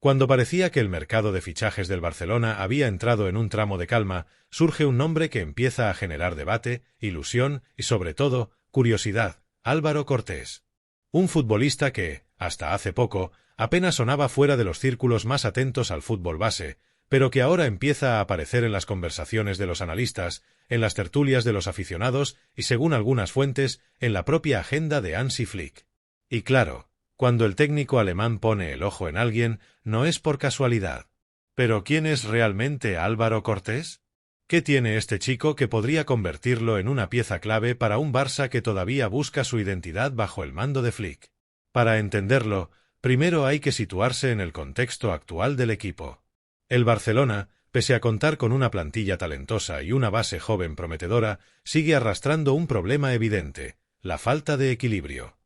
Cuando parecía que el mercado de fichajes del Barcelona había entrado en un tramo de calma, surge un nombre que empieza a generar debate, ilusión y, sobre todo, curiosidad: Álvaro Cortés. Un futbolista que, hasta hace poco, apenas sonaba fuera de los círculos más atentos al fútbol base, pero que ahora empieza a aparecer en las conversaciones de los analistas, en las tertulias de los aficionados y, según algunas fuentes, en la propia agenda de Hansi Flick. Y claro, cuando el técnico alemán pone el ojo en alguien, no es por casualidad. ¿Pero quién es realmente Álvaro Cortés? ¿Qué tiene este chico que podría convertirlo en una pieza clave para un Barça que todavía busca su identidad bajo el mando de Flick? Para entenderlo, primero hay que situarse en el contexto actual del equipo. El Barcelona, pese a contar con una plantilla talentosa y una base joven prometedora, sigue arrastrando un problema evidente: la falta de equilibrio.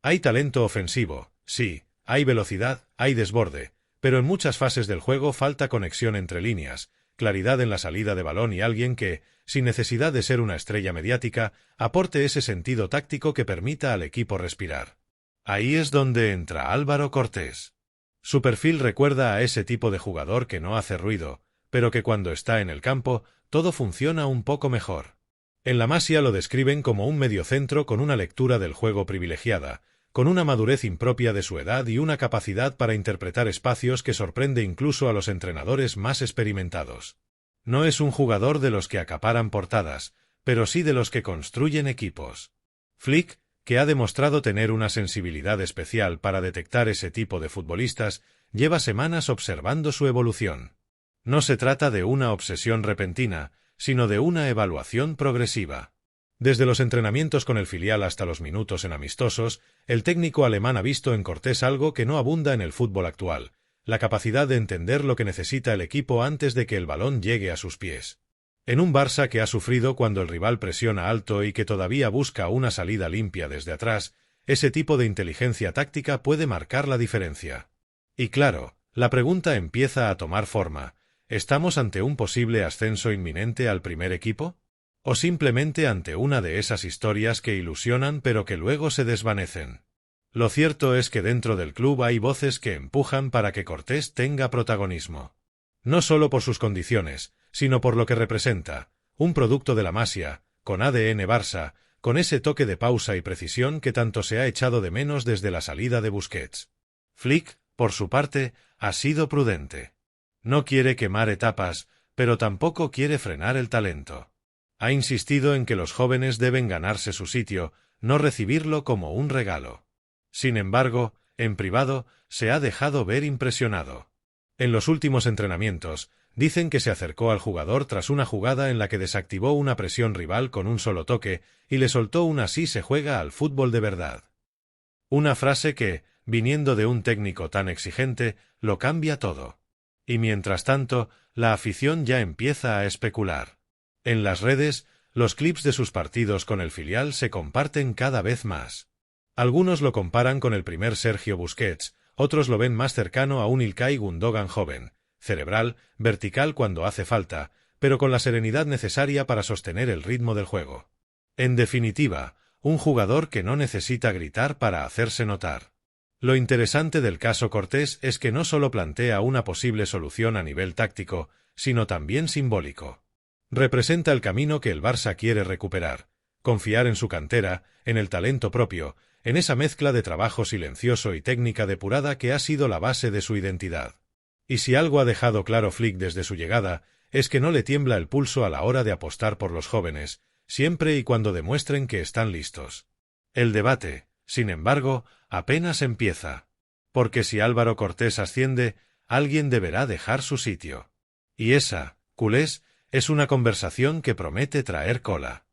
Hay talento ofensivo, sí, hay velocidad, hay desborde, pero en muchas fases del juego falta conexión entre líneas, claridad en la salida de balón y alguien que, sin necesidad de ser una estrella mediática, aporte ese sentido táctico que permita al equipo respirar. Ahí es donde entra Álvaro Cortés. Su perfil recuerda a ese tipo de jugador que no hace ruido, pero que cuando está en el campo, todo funciona un poco mejor. En la Masia lo describen como un mediocentro con una lectura del juego privilegiada, con una madurez impropia de su edad y una capacidad para interpretar espacios que sorprende incluso a los entrenadores más experimentados. No es un jugador de los que acaparan portadas, pero sí de los que construyen equipos. Flick, que ha demostrado tener una sensibilidad especial para detectar ese tipo de futbolistas, lleva semanas observando su evolución. No se trata de una obsesión repentina, sino de una evaluación progresiva. Desde los entrenamientos con el filial hasta los minutos en amistosos, el técnico alemán ha visto en Cortés algo que no abunda en el fútbol actual: la capacidad de entender lo que necesita el equipo antes de que el balón llegue a sus pies. En un Barça que ha sufrido cuando el rival presiona alto y que todavía busca una salida limpia desde atrás, ese tipo de inteligencia táctica puede marcar la diferencia. Y claro, la pregunta empieza a tomar forma: ¿estamos ante un posible ascenso inminente al primer equipo? ¿O simplemente ante una de esas historias que ilusionan pero que luego se desvanecen? Lo cierto es que dentro del club hay voces que empujan para que Cortés tenga protagonismo. No solo por sus condiciones, sino por lo que representa: un producto de la Masia, con ADN Barça, con ese toque de pausa y precisión que tanto se ha echado de menos desde la salida de Busquets. Flick, por su parte, ha sido prudente. No quiere quemar etapas, pero tampoco quiere frenar el talento. Ha insistido en que los jóvenes deben ganarse su sitio, no recibirlo como un regalo. Sin embargo, en privado, se ha dejado ver impresionado. En los últimos entrenamientos, dicen que se acercó al jugador tras una jugada en la que desactivó una presión rival con un solo toque y le soltó un "así se juega al fútbol de verdad". Una frase que, viniendo de un técnico tan exigente, lo cambia todo. Y mientras tanto, la afición ya empieza a especular. En las redes, los clips de sus partidos con el filial se comparten cada vez más. Algunos lo comparan con el primer Sergio Busquets, otros lo ven más cercano a un Ilkay Gundogan joven, cerebral, vertical cuando hace falta, pero con la serenidad necesaria para sostener el ritmo del juego. En definitiva, un jugador que no necesita gritar para hacerse notar. Lo interesante del caso Cortés es que no solo plantea una posible solución a nivel táctico, sino también simbólico. Representa el camino que el Barça quiere recuperar: confiar en su cantera, en el talento propio, en esa mezcla de trabajo silencioso y técnica depurada que ha sido la base de su identidad. Y si algo ha dejado claro Flick desde su llegada, es que no le tiembla el pulso a la hora de apostar por los jóvenes, siempre y cuando demuestren que están listos. El debate, sin embargo, apenas empieza. Porque si Álvaro Cortés asciende, alguien deberá dejar su sitio. Y esa, culés, es una conversación que promete traer cola.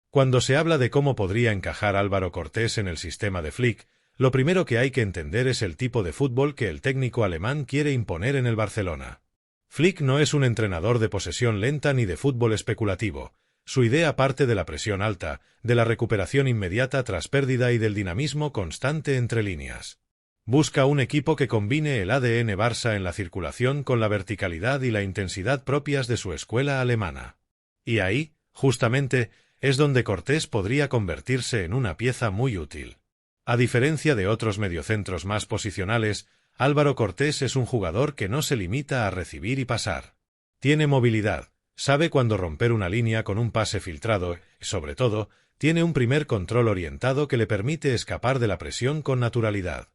Cuando se habla de cómo podría encajar Álvaro Cortés en el sistema de Flick, lo primero que hay que entender es el tipo de fútbol que el técnico alemán quiere imponer en el Barcelona. Flick no es un entrenador de posesión lenta ni de fútbol especulativo. Su idea parte de la presión alta, de la recuperación inmediata tras pérdida y del dinamismo constante entre líneas. Busca un equipo que combine el ADN Barça en la circulación con la verticalidad y la intensidad propias de su escuela alemana. Y ahí, justamente, es donde Cortés podría convertirse en una pieza muy útil. A diferencia de otros mediocentros más posicionales, Álvaro Cortés es un jugador que no se limita a recibir y pasar. Tiene movilidad, sabe cuándo romper una línea con un pase filtrado y, sobre todo, tiene un primer control orientado que le permite escapar de la presión con naturalidad.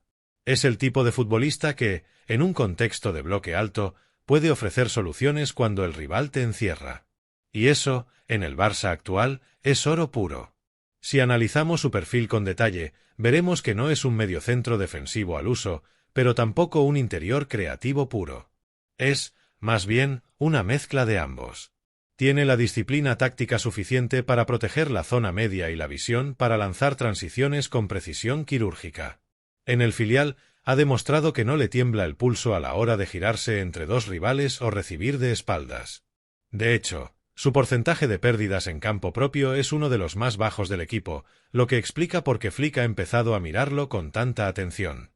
Es el tipo de futbolista que, en un contexto de bloque alto, puede ofrecer soluciones cuando el rival te encierra. Y eso, en el Barça actual, es oro puro. Si analizamos su perfil con detalle, veremos que no es un mediocentro defensivo al uso, pero tampoco un interior creativo puro. Es, más bien, una mezcla de ambos. Tiene la disciplina táctica suficiente para proteger la zona media y la visión para lanzar transiciones con precisión quirúrgica. En el filial, ha demostrado que no le tiembla el pulso a la hora de girarse entre dos rivales o recibir de espaldas. De hecho, su porcentaje de pérdidas en campo propio es uno de los más bajos del equipo, lo que explica por qué Flick ha empezado a mirarlo con tanta atención.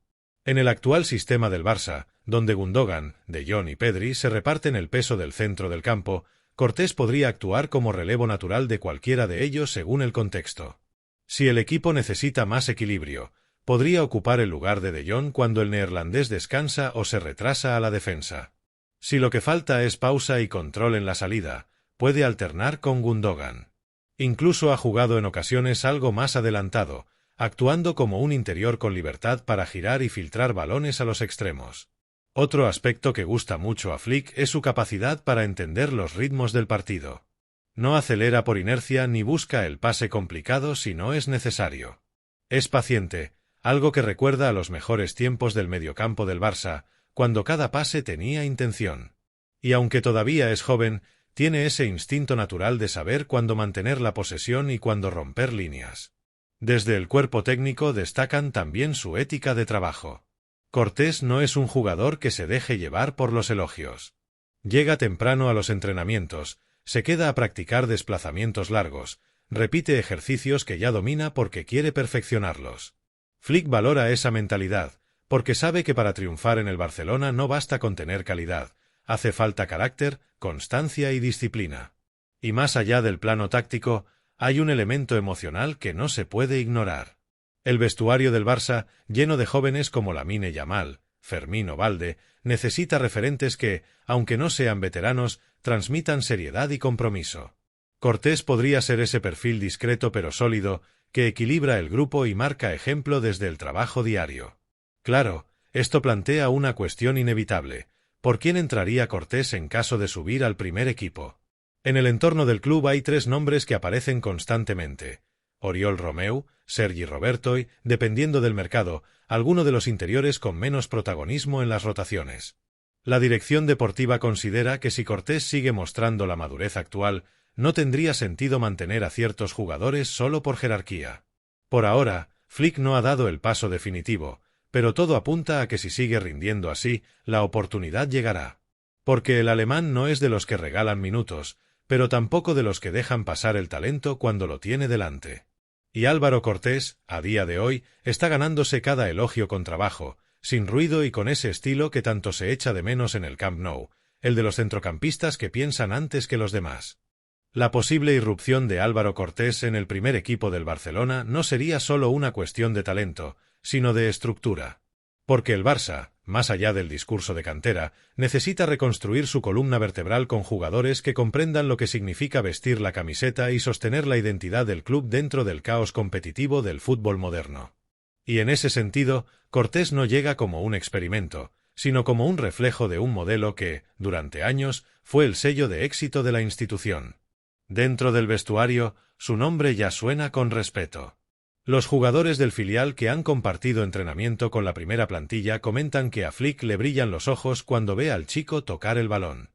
En el actual sistema del Barça, donde Gundogan, De Jong y Pedri se reparten el peso del centro del campo, Cortés podría actuar como relevo natural de cualquiera de ellos según el contexto. Si el equipo necesita más equilibrio, podría ocupar el lugar de De Jong cuando el neerlandés descansa o se retrasa a la defensa. Si lo que falta es pausa y control en la salida, puede alternar con Gundogan. Incluso ha jugado en ocasiones algo más adelantado, actuando como un interior con libertad para girar y filtrar balones a los extremos. Otro aspecto que gusta mucho a Flick es su capacidad para entender los ritmos del partido. No acelera por inercia ni busca el pase complicado si no es necesario. Es paciente, algo que recuerda a los mejores tiempos del mediocampo del Barça, cuando cada pase tenía intención. Y aunque todavía es joven, tiene ese instinto natural de saber cuándo mantener la posesión y cuándo romper líneas. Desde el cuerpo técnico destacan también su ética de trabajo. Cortés no es un jugador que se deje llevar por los elogios. Llega temprano a los entrenamientos, se queda a practicar desplazamientos largos, repite ejercicios que ya domina porque quiere perfeccionarlos. Flick valora esa mentalidad, porque sabe que para triunfar en el Barcelona no basta con tener calidad, hace falta carácter, constancia y disciplina. Y más allá del plano táctico, hay un elemento emocional que no se puede ignorar. El vestuario del Barça, lleno de jóvenes como Lamine Yamal, Fermín o Valde, necesita referentes que, aunque no sean veteranos, transmitan seriedad y compromiso. Cortés podría ser ese perfil discreto pero sólido, que equilibra el grupo y marca ejemplo desde el trabajo diario. Claro, esto plantea una cuestión inevitable. ¿Por quién entraría Cortés en caso de subir al primer equipo? En el entorno del club hay tres nombres que aparecen constantemente: Oriol Romeu, Sergi Roberto y, dependiendo del mercado, alguno de los interiores con menos protagonismo en las rotaciones. La dirección deportiva considera que si Cortés sigue mostrando la madurez actual, no tendría sentido mantener a ciertos jugadores solo por jerarquía. Por ahora, Flick no ha dado el paso definitivo, pero todo apunta a que si sigue rindiendo así, la oportunidad llegará. Porque el alemán no es de los que regalan minutos, pero tampoco de los que dejan pasar el talento cuando lo tiene delante. Y Álvaro Cortés, a día de hoy, está ganándose cada elogio con trabajo, sin ruido y con ese estilo que tanto se echa de menos en el Camp Nou, el de los centrocampistas que piensan antes que los demás. La posible irrupción de Álvaro Cortés en el primer equipo del Barcelona no sería solo una cuestión de talento, sino de estructura. Porque el Barça, más allá del discurso de cantera, necesita reconstruir su columna vertebral con jugadores que comprendan lo que significa vestir la camiseta y sostener la identidad del club dentro del caos competitivo del fútbol moderno. Y en ese sentido, Cortés no llega como un experimento, sino como un reflejo de un modelo que, durante años, fue el sello de éxito de la institución. Dentro del vestuario, su nombre ya suena con respeto. Los jugadores del filial que han compartido entrenamiento con la primera plantilla comentan que a Flick le brillan los ojos cuando ve al chico tocar el balón.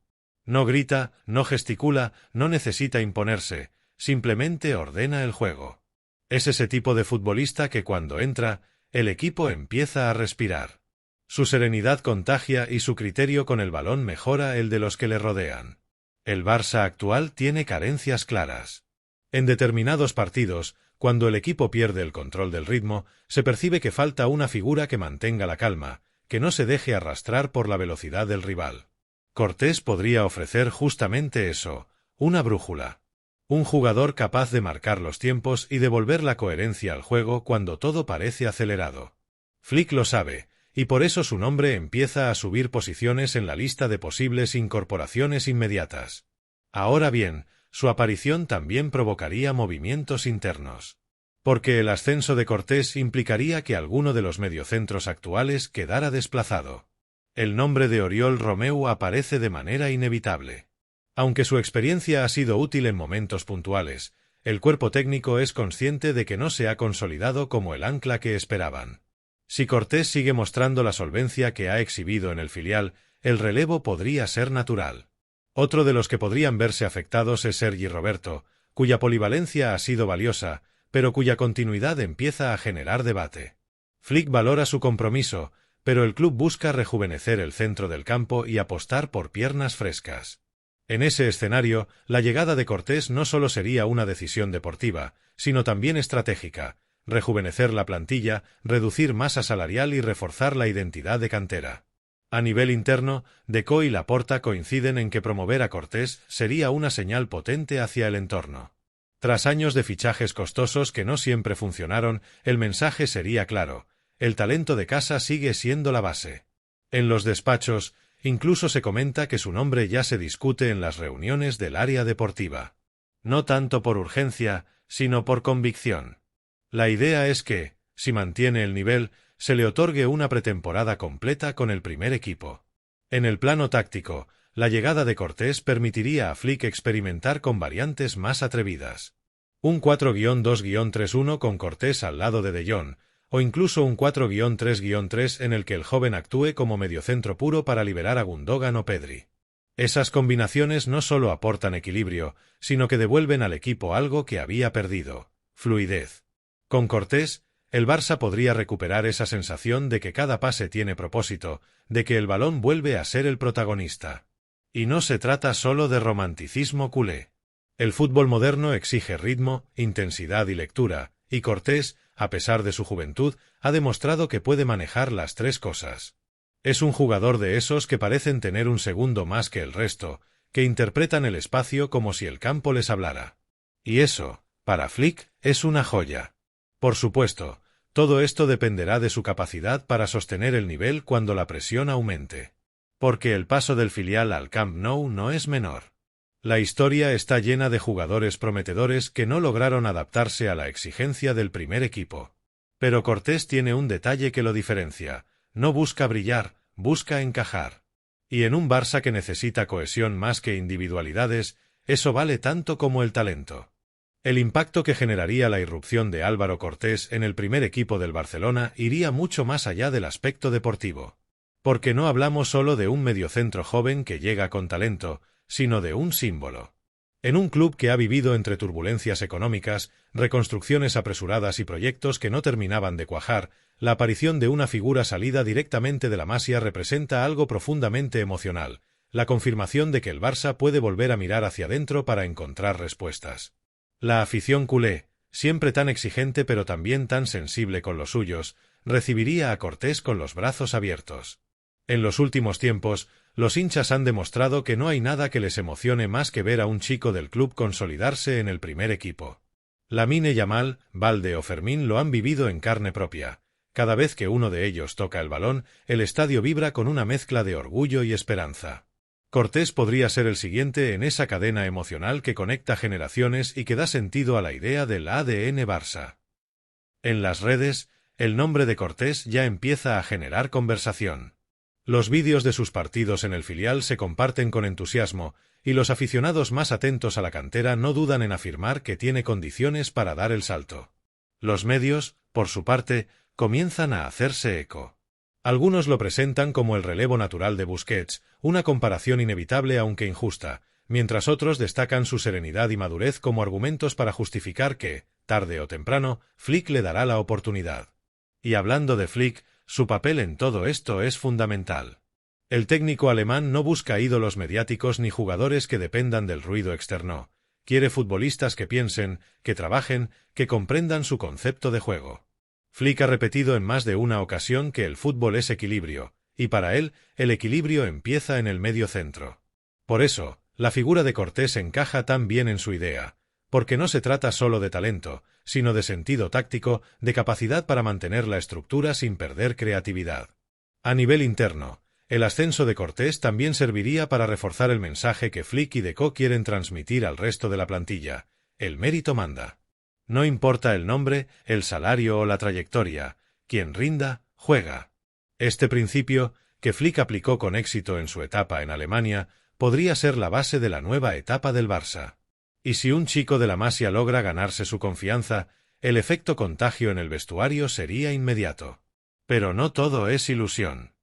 No grita, no gesticula, no necesita imponerse, simplemente ordena el juego. Es ese tipo de futbolista que cuando entra, el equipo empieza a respirar. Su serenidad contagia y su criterio con el balón mejora el de los que le rodean. El Barça actual tiene carencias claras. En determinados partidos, cuando el equipo pierde el control del ritmo, se percibe que falta una figura que mantenga la calma, que no se deje arrastrar por la velocidad del rival. Cortés podría ofrecer justamente eso, una brújula. Un jugador capaz de marcar los tiempos y devolver la coherencia al juego cuando todo parece acelerado. Flick lo sabe, y por eso su nombre empieza a subir posiciones en la lista de posibles incorporaciones inmediatas. Ahora bien, su aparición también provocaría movimientos internos. Porque el ascenso de Cortés implicaría que alguno de los mediocentros actuales quedara desplazado. El nombre de Oriol Romeu aparece de manera inevitable. Aunque su experiencia ha sido útil en momentos puntuales, el cuerpo técnico es consciente de que no se ha consolidado como el ancla que esperaban. Si Cortés sigue mostrando la solvencia que ha exhibido en el filial, el relevo podría ser natural. Otro de los que podrían verse afectados es Sergi Roberto, cuya polivalencia ha sido valiosa, pero cuya continuidad empieza a generar debate. Flick valora su compromiso, pero el club busca rejuvenecer el centro del campo y apostar por piernas frescas. En ese escenario, la llegada de Cortés no solo sería una decisión deportiva, sino también estratégica: rejuvenecer la plantilla, reducir masa salarial y reforzar la identidad de cantera. A nivel interno, Deco y Laporta coinciden en que promover a Cortés sería una señal potente hacia el entorno. Tras años de fichajes costosos que no siempre funcionaron, el mensaje sería claro: el talento de casa sigue siendo la base. En los despachos, incluso se comenta que su nombre ya se discute en las reuniones del área deportiva. No tanto por urgencia, sino por convicción. La idea es que, si mantiene el nivel, se le otorgue una pretemporada completa con el primer equipo. En el plano táctico, la llegada de Cortés permitiría a Flick experimentar con variantes más atrevidas. Un 4-2-3-1 con Cortés al lado de De Jong, o incluso un 4-3-3 en el que el joven actúe como mediocentro puro para liberar a Gundogan o Pedri. Esas combinaciones no solo aportan equilibrio, sino que devuelven al equipo algo que había perdido: fluidez. Con Cortés, el Barça podría recuperar esa sensación de que cada pase tiene propósito, de que el balón vuelve a ser el protagonista. Y no se trata solo de romanticismo culé. El fútbol moderno exige ritmo, intensidad y lectura, y Cortés, a pesar de su juventud, ha demostrado que puede manejar las tres cosas. Es un jugador de esos que parecen tener un segundo más que el resto, que interpretan el espacio como si el campo les hablara. Y eso, para Flick, es una joya. Por supuesto, todo esto dependerá de su capacidad para sostener el nivel cuando la presión aumente. Porque el paso del filial al Camp Nou no es menor. La historia está llena de jugadores prometedores que no lograron adaptarse a la exigencia del primer equipo. Pero Cortés tiene un detalle que lo diferencia: no busca brillar, busca encajar. Y en un Barça que necesita cohesión más que individualidades, eso vale tanto como el talento. El impacto que generaría la irrupción de Álvaro Cortés en el primer equipo del Barcelona iría mucho más allá del aspecto deportivo. Porque no hablamos solo de un mediocentro joven que llega con talento, sino de un símbolo. En un club que ha vivido entre turbulencias económicas, reconstrucciones apresuradas y proyectos que no terminaban de cuajar, la aparición de una figura salida directamente de la Masia representa algo profundamente emocional: la confirmación de que el Barça puede volver a mirar hacia adentro para encontrar respuestas. La afición culé, siempre tan exigente pero también tan sensible con los suyos, recibiría a Cortés con los brazos abiertos. En los últimos tiempos, los hinchas han demostrado que no hay nada que les emocione más que ver a un chico del club consolidarse en el primer equipo. Lamine Yamal, Balde o Fermín lo han vivido en carne propia. Cada vez que uno de ellos toca el balón, el estadio vibra con una mezcla de orgullo y esperanza. Cortés podría ser el siguiente en esa cadena emocional que conecta generaciones y que da sentido a la idea del ADN Barça. En las redes, el nombre de Cortés ya empieza a generar conversación. Los vídeos de sus partidos en el filial se comparten con entusiasmo, y los aficionados más atentos a la cantera no dudan en afirmar que tiene condiciones para dar el salto. Los medios, por su parte, comienzan a hacerse eco. Algunos lo presentan como el relevo natural de Busquets, una comparación inevitable aunque injusta, mientras otros destacan su serenidad y madurez como argumentos para justificar que, tarde o temprano, Flick le dará la oportunidad. Y hablando de Flick, su papel en todo esto es fundamental. El técnico alemán no busca ídolos mediáticos ni jugadores que dependan del ruido externo. Quiere futbolistas que piensen, que trabajen, que comprendan su concepto de juego. Flick ha repetido en más de una ocasión que el fútbol es equilibrio, y para él, el equilibrio empieza en el medio centro. Por eso, la figura de Cortés encaja tan bien en su idea, porque no se trata solo de talento, sino de sentido táctico, de capacidad para mantener la estructura sin perder creatividad. A nivel interno, el ascenso de Cortés también serviría para reforzar el mensaje que Flick y Deco quieren transmitir al resto de la plantilla: el mérito manda. No importa el nombre, el salario o la trayectoria, quien rinda, juega. Este principio, que Flick aplicó con éxito en su etapa en Alemania, podría ser la base de la nueva etapa del Barça. Y si un chico de la Masia logra ganarse su confianza, el efecto contagio en el vestuario sería inmediato. Pero no todo es ilusión.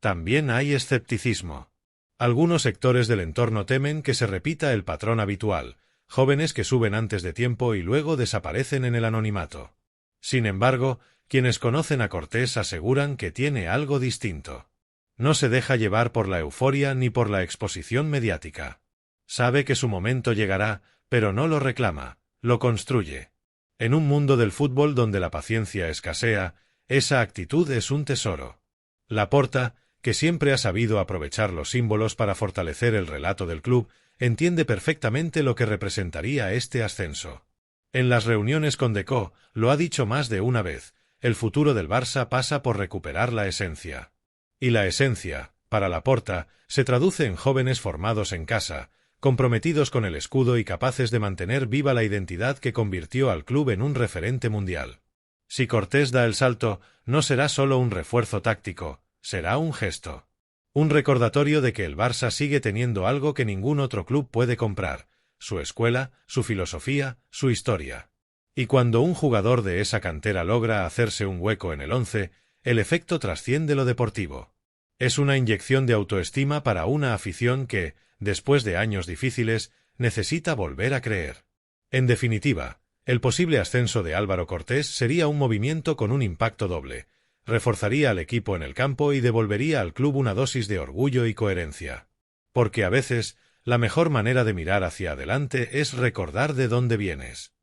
También hay escepticismo. Algunos sectores del entorno temen que se repita el patrón habitual: jóvenes que suben antes de tiempo y luego desaparecen en el anonimato. Sin embargo, quienes conocen a Cortés aseguran que tiene algo distinto. No se deja llevar por la euforia ni por la exposición mediática. Sabe que su momento llegará, pero no lo reclama, lo construye. En un mundo del fútbol donde la paciencia escasea, esa actitud es un tesoro. Laporta, que siempre ha sabido aprovechar los símbolos para fortalecer el relato del club, entiende perfectamente lo que representaría este ascenso. En las reuniones con Deco, lo ha dicho más de una vez: el futuro del Barça pasa por recuperar la esencia. Y la esencia, para Laporta, se traduce en jóvenes formados en casa, comprometidos con el escudo y capaces de mantener viva la identidad que convirtió al club en un referente mundial. Si Cortés da el salto, no será solo un refuerzo táctico, será un gesto. Un recordatorio de que el Barça sigue teniendo algo que ningún otro club puede comprar: su escuela, su filosofía, su historia. Y cuando un jugador de esa cantera logra hacerse un hueco en el once, el efecto trasciende lo deportivo. Es una inyección de autoestima para una afición que, después de años difíciles, necesita volver a creer. En definitiva, el posible ascenso de Álvaro Cortés sería un movimiento con un impacto doble: reforzaría al equipo en el campo y devolvería al club una dosis de orgullo y coherencia. Porque a veces, la mejor manera de mirar hacia adelante es recordar de dónde vienes.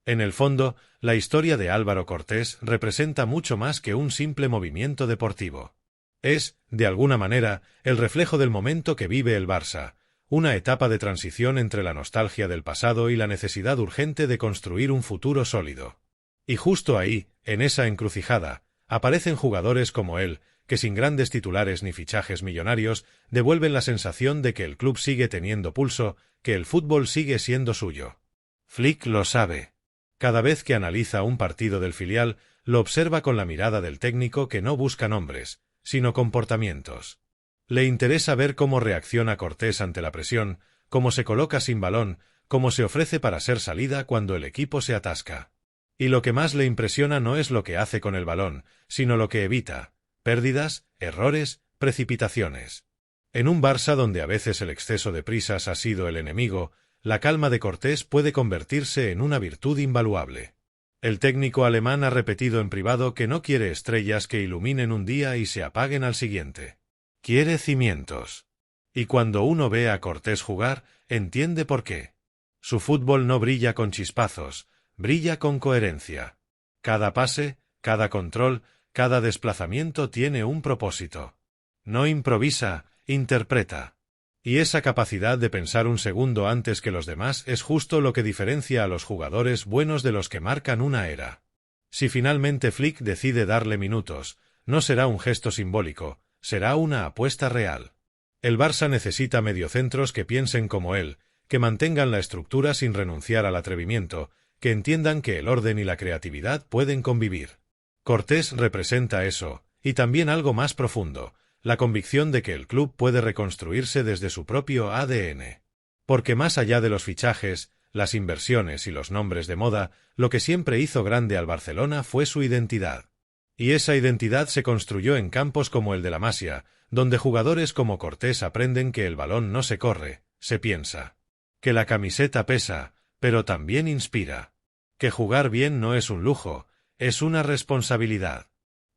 En el fondo, la historia de Álvaro Cortés representa mucho más que un simple movimiento deportivo. Es, de alguna manera, el reflejo del momento que vive el Barça, una etapa de transición entre la nostalgia del pasado y la necesidad urgente de construir un futuro sólido. Y justo ahí, en esa encrucijada, aparecen jugadores como él, que sin grandes titulares ni fichajes millonarios, devuelven la sensación de que el club sigue teniendo pulso, que el fútbol sigue siendo suyo. Flick lo sabe. Cada vez que analiza un partido del filial, lo observa con la mirada del técnico que no busca nombres, sino comportamientos. Le interesa ver cómo reacciona Cortés ante la presión, cómo se coloca sin balón, cómo se ofrece para ser salida cuando el equipo se atasca. Y lo que más le impresiona no es lo que hace con el balón, sino lo que evita: pérdidas, errores, precipitaciones. En un Barça donde a veces el exceso de prisas ha sido el enemigo, la calma de Cortés puede convertirse en una virtud invaluable. El técnico alemán ha repetido en privado que no quiere estrellas que iluminen un día y se apaguen al siguiente. Quiere cimientos. Y cuando uno ve a Cortés jugar, entiende por qué. Su fútbol no brilla con chispazos, brilla con coherencia. Cada pase, cada control, cada desplazamiento tiene un propósito. No improvisa, interpreta. Y esa capacidad de pensar un segundo antes que los demás es justo lo que diferencia a los jugadores buenos de los que marcan una era. Si finalmente Flick decide darle minutos, no será un gesto simbólico, será una apuesta real. El Barça necesita mediocentros que piensen como él, que mantengan la estructura sin renunciar al atrevimiento, que entiendan que el orden y la creatividad pueden convivir. Cortés representa eso, y también algo más profundo: la convicción de que el club puede reconstruirse desde su propio ADN. Porque más allá de los fichajes, las inversiones y los nombres de moda, lo que siempre hizo grande al Barcelona fue su identidad. Y esa identidad se construyó en campos como el de la Masia, donde jugadores como Cortés aprenden que el balón no se corre, se piensa. Que la camiseta pesa, pero también inspira. Que jugar bien no es un lujo, es una responsabilidad.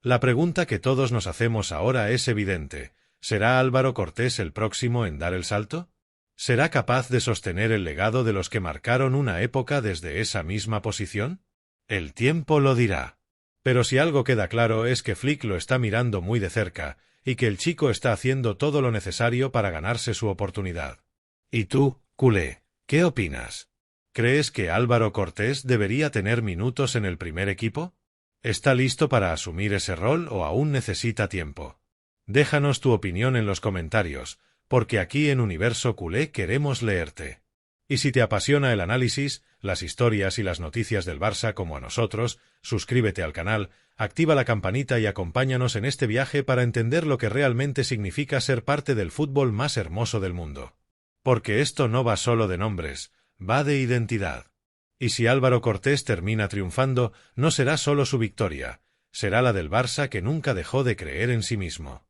La pregunta que todos nos hacemos ahora es evidente: ¿será Álvaro Cortés el próximo en dar el salto? ¿Será capaz de sostener el legado de los que marcaron una época desde esa misma posición? El tiempo lo dirá. Pero si algo queda claro es que Flick lo está mirando muy de cerca, y que el chico está haciendo todo lo necesario para ganarse su oportunidad. ¿Y tú, culé, qué opinas? ¿Crees que Álvaro Cortés debería tener minutos en el primer equipo? ¿Está listo para asumir ese rol o aún necesita tiempo? Déjanos tu opinión en los comentarios, porque aquí en Universo Culé queremos leerte. Y si te apasiona el análisis, las historias y las noticias del Barça como a nosotros, suscríbete al canal, activa la campanita y acompáñanos en este viaje para entender lo que realmente significa ser parte del fútbol más hermoso del mundo. Porque esto no va solo de nombres, va de identidad. Y si Álvaro Cortés termina triunfando, no será solo su victoria, será la del Barça que nunca dejó de creer en sí mismo.